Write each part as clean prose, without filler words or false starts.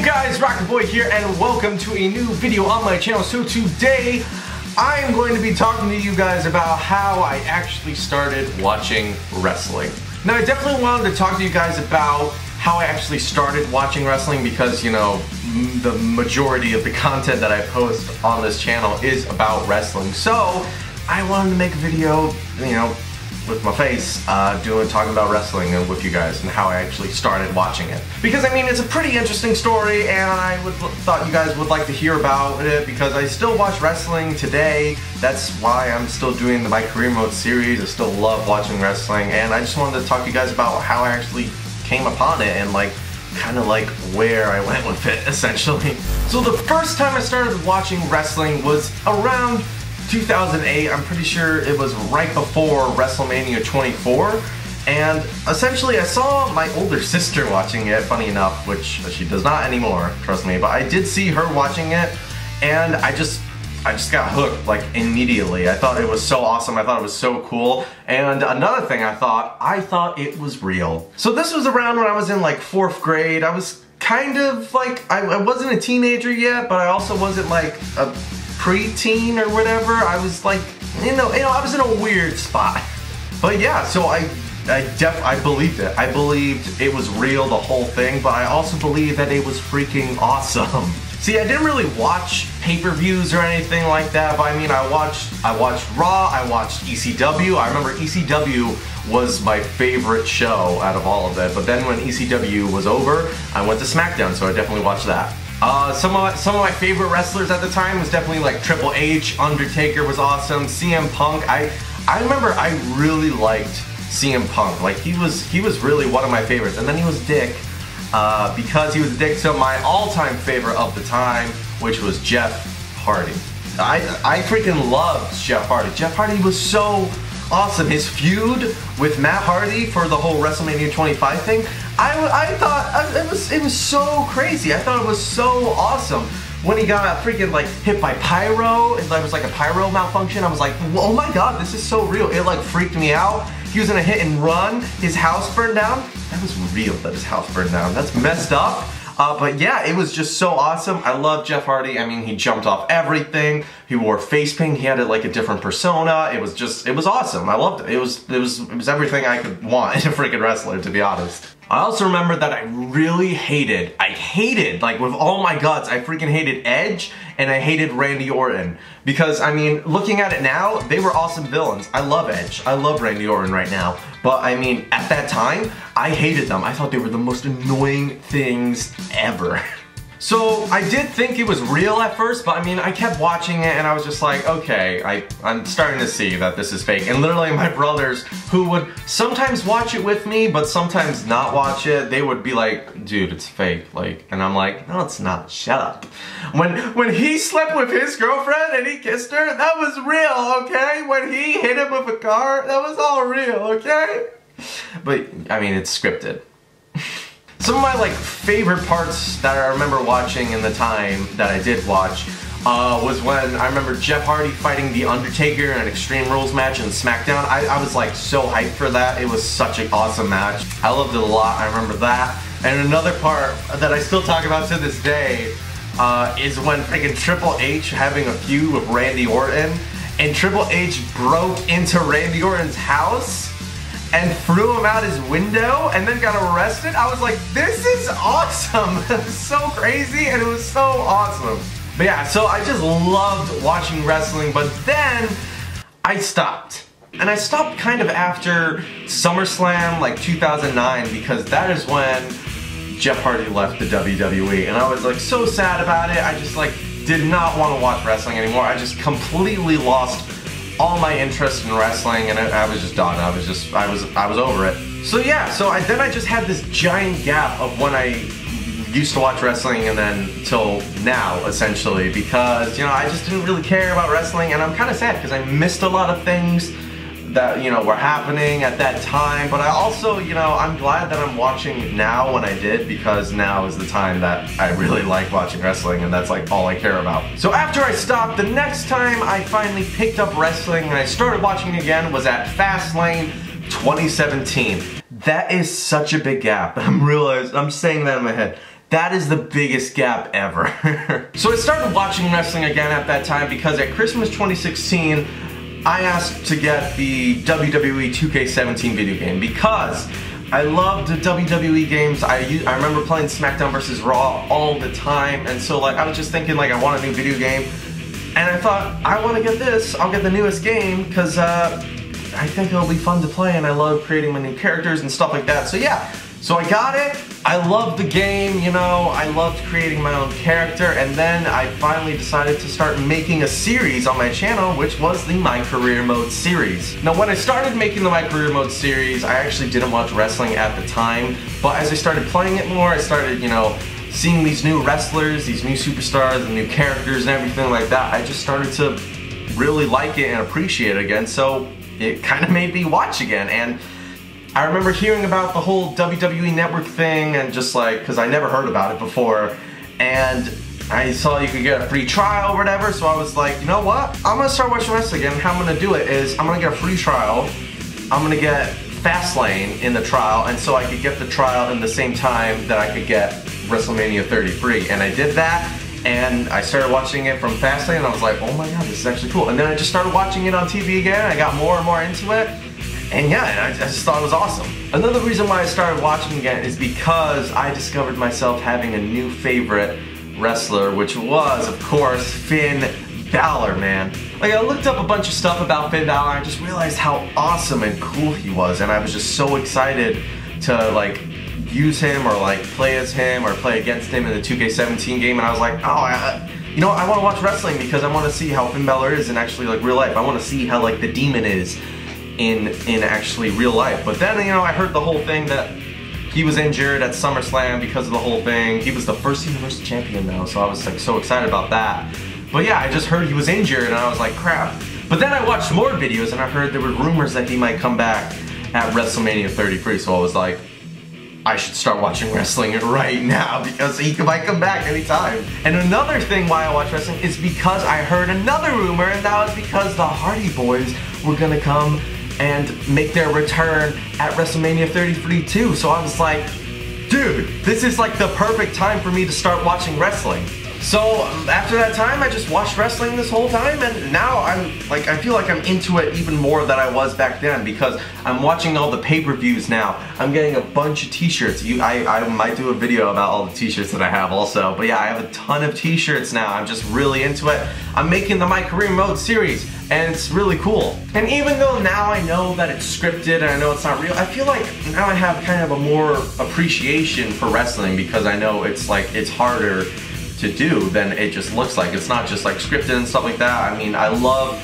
guys, Rockerboyyy here, and welcome to a new video on my channel. So today, I am going to be talking to you guys about how I actually started watching wrestling. Now, I definitely wanted to talk to you guys about how I actually started watching wrestling because, you know, the majority of the content that I post on this channel is about wrestling. So, I wanted to make a video, you know, with my face, talking about wrestling and with you guys and how I actually started watching it. Because I mean, it's a pretty interesting story, and I thought you guys would like to hear about it because I still watch wrestling today. That's why I'm still doing my career mode series. I still love watching wrestling, and I just wanted to talk to you guys about how I actually came upon it and kind of where I went with it, essentially. So the first time I started watching wrestling was around 2008, I'm pretty sure it was right before WrestleMania 24, and essentially I saw my older sister watching it, funny enough, which she does not anymore, trust me, but I did see her watching it, and I just got hooked, immediately. I thought it was so awesome, I thought it was so cool, and another thing I thought it was real. So this was around when I was in 4th grade. I was kind of I wasn't a teenager yet, but I also wasn't a pre-teen or whatever. I was I was in a weird spot. But yeah, so I believed it. I believed it was real, the whole thing, but I also believed that it was freaking awesome. See, I didn't really watch pay-per-views or anything like that, but I mean, I watched Raw, I watched ECW. I remember ECW was my favorite show out of all of it, but then when ECW was over, I went to SmackDown, so I definitely watched that. Some of my favorite wrestlers at the time was definitely Triple H, Undertaker was awesome, CM Punk. I remember I really liked CM Punk. He was really one of my favorites, and then he was a dick because he was a dick to my all-time favorite of the time, which was Jeff Hardy. I freaking loved Jeff Hardy. Jeff Hardy was so awesome. His feud with Matt Hardy for the whole WrestleMania 25 thing, I thought it was so crazy. I thought it was so awesome. When he got freaking hit by pyro, it was a pyro malfunction. I was like, oh my god, this is so real. It freaked me out. He was in a hit and run. His house burned down. That was real that his house burned down. That's messed up. But yeah, it was just so awesome. I love Jeff Hardy. I mean, he jumped off everything. He wore face paint. He had a different persona. It was awesome. I loved it. It was everything I could want in a freaking wrestler, to be honest. I also remember that I hated, with all my guts, I freaking hated Edge, and I hated Randy Orton. Because, I mean, looking at it now, they were awesome villains. I love Edge. I love Randy Orton right now. But, I mean, at that time, I hated them. I thought they were the most annoying things ever. So, I did think it was real at first, but I mean, I kept watching it and I was just like, okay, I'm starting to see that this is fake. And literally my brothers, who would sometimes watch it with me, but sometimes not watch it, they would be like, dude, it's fake. And I'm like, no, it's not, shut up. When he slept with his girlfriend and he kissed her, that was real, okay? When he hit him with a car, that was all real, okay? But, I mean, it's scripted. Some of my favorite parts that I remember watching in the time that I did watch was when I remember Jeff Hardy fighting The Undertaker in an Extreme Rules match in SmackDown. I was so hyped for that. It was such an awesome match. I loved it a lot. I remember that. And another part that I still talk about to this day is when freaking Triple H having a feud with Randy Orton, and Triple H broke into Randy Orton's house and threw him out his window and then got arrested. I was like, this is awesome. It was so crazy and it was so awesome. But yeah, so I just loved watching wrestling, but then I stopped. And I stopped kind of after SummerSlam 2009, because that is when Jeff Hardy left the WWE, and I was so sad about it. I just did not want to watch wrestling anymore. I just completely lost all my interest in wrestling, and I was just done. I was over it. So yeah, then I just had this giant gap of when I used to watch wrestling and then till now, essentially, because, you know, I just didn't really care about wrestling, and I'm kind of sad because I missed a lot of things that, you know, were happening at that time. But I also, you know, I'm glad that I'm watching now when I did, because now is the time that I really like watching wrestling, and that's all I care about. So after I stopped, the next time I finally picked up wrestling and I started watching again was at Fastlane 2017. That is such a big gap. I'm saying that in my head. That is the biggest gap ever. So I started watching wrestling again at that time because at Christmas 2016, I asked to get the WWE 2K17 video game because I loved the WWE games. I remember playing SmackDown vs. Raw all the time, and so like I was just thinking like I want a new video game, and I thought I want to get this. I'll get the newest game because I think it'll be fun to play, and I love creating my new characters and stuff like that. So yeah, so I got it. I loved the game, you know, I loved creating my own character, and then I finally decided to start making a series on my channel, which was the My Career Mode series. Now when I started making the My Career Mode series, I actually didn't watch wrestling at the time, but as I started playing it more, I started, you know, seeing these new wrestlers, these new superstars, and new characters and everything like that. I just started to really like it and appreciate it again, so it kind of made me watch again. And I remember hearing about the whole WWE Network thing, and just like, because I never heard about it before, and I saw you could get a free trial or whatever, so I was like, you know what? I'm gonna start watching wrestling again. How I'm gonna do it is I'm gonna get a free trial, I'm gonna get Fastlane in the trial, and so I could get the trial in the same time that I could get WrestleMania 33, and I did that, and I started watching it from Fastlane, and I was like, oh my god, this is actually cool. And then I just started watching it on TV again, I got more and more into it. And yeah, I just thought it was awesome. Another reason why I started watching again is because I discovered myself having a new favorite wrestler, which was, of course, Finn Balor, man. Like, I looked up a bunch of stuff about Finn Balor, and I just realized how awesome and cool he was, and I was just so excited to, like, use him or, like, play as him or play against him in the 2K17 game, and I was like, oh, you know, I want to watch wrestling because I want to see how Finn Balor is in actually, like, real life. I want to see how, like, the Demon is in actually real life. But then, you know, I heard the whole thing that he was injured at SummerSlam because of the whole thing. He was the first Universal Champion though, so I was like so excited about that. But yeah, I just heard he was injured and I was like, crap. But then I watched more videos and I heard there were rumors that he might come back at WrestleMania 33, so I was like, I should start watching wrestling right now because he might come back anytime. And another thing why I watch wrestling is because I heard another rumor, and that was because the Hardy Boys were gonna come and make their return at WrestleMania 33 too. So I was like, dude, this is like the perfect time for me to start watching wrestling. So after that time, I just watched wrestling this whole time, and now I feel like I'm into it even more than I was back then because I'm watching all the pay-per-views now. I'm getting a bunch of t-shirts. I might do a video about all the t-shirts that I have also, but yeah, I have a ton of t-shirts now. I'm just really into it. I'm making the My Career Mode series, and it's really cool. And even though now I know that it's scripted and I know it's not real, I feel like now I have kind of a more appreciation for wrestling because I know it's like, it's harder to do than it just looks like. It's not just like scripted and stuff like that. I mean, I love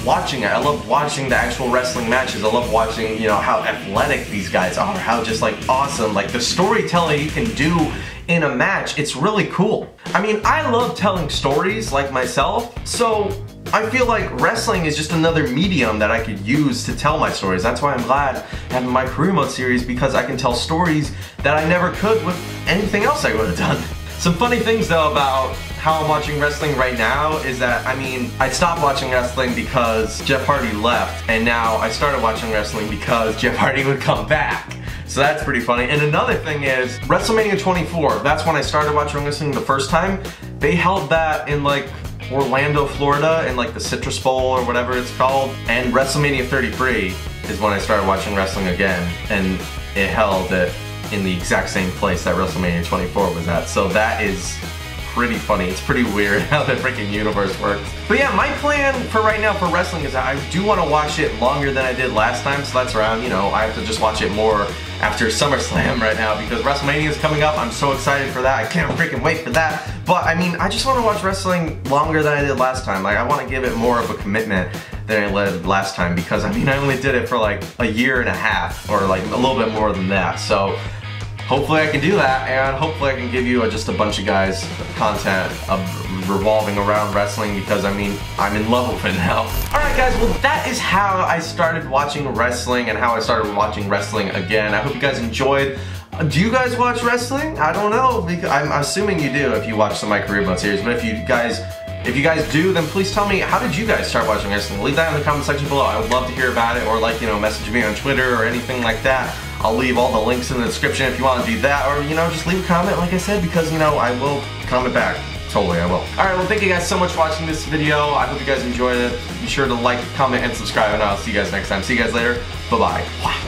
watching it. I love watching the actual wrestling matches. I love watching, you know, how athletic these guys are, how just like awesome, like the storytelling you can do in a match. It's really cool. I mean, I love telling stories like myself, so I feel like wrestling is just another medium that I could use to tell my stories. That's why I'm glad having my Career Mode series, because I can tell stories that I never could with anything else I would have done. Some funny things though about how I'm watching wrestling right now is that, I mean, I stopped watching wrestling because Jeff Hardy left, and now I started watching wrestling because Jeff Hardy would come back. So that's pretty funny. And another thing is, WrestleMania 24, that's when I started watching wrestling the first time. They held that in like Orlando, Florida, in like the Citrus Bowl or whatever it's called. And WrestleMania 33 is when I started watching wrestling again, and it held it in the exact same place that WrestleMania 24 was at. So that is pretty funny. It's pretty weird how the freaking universe works. But yeah, my plan for right now for wrestling is that I do want to watch it longer than I did last time, so that's around, you know, I have to just watch it more after SummerSlam right now because WrestleMania is coming up. I'm so excited for that. I can't freaking wait for that. But I mean, I just want to watch wrestling longer than I did last time. Like, I want to give it more of a commitment than I did last time because, I mean, I only did it for like a year and a half or like a little bit more than that. So hopefully I can do that, and hopefully I can give you just a bunch of guys content revolving around wrestling because, I mean, I'm in love with it now. Alright guys, well that is how I started watching wrestling and how I started watching wrestling again. I hope you guys enjoyed. Do you guys watch wrestling? I don't know, because I'm assuming you do if you watch the My Career Mode series, but if you guys do, then please tell me, how did you guys start watching wrestling? Leave that in the comment section below. I would love to hear about it, or like, you know, message me on Twitter or anything like that. I'll leave all the links in the description if you want to do that, or, you know, just leave a comment, like I said, because, you know, I will comment back. Totally, I will. Alright, well, thank you guys so much for watching this video. I hope you guys enjoyed it. Be sure to like, comment, and subscribe, and I'll see you guys next time. See you guys later. Bye-bye.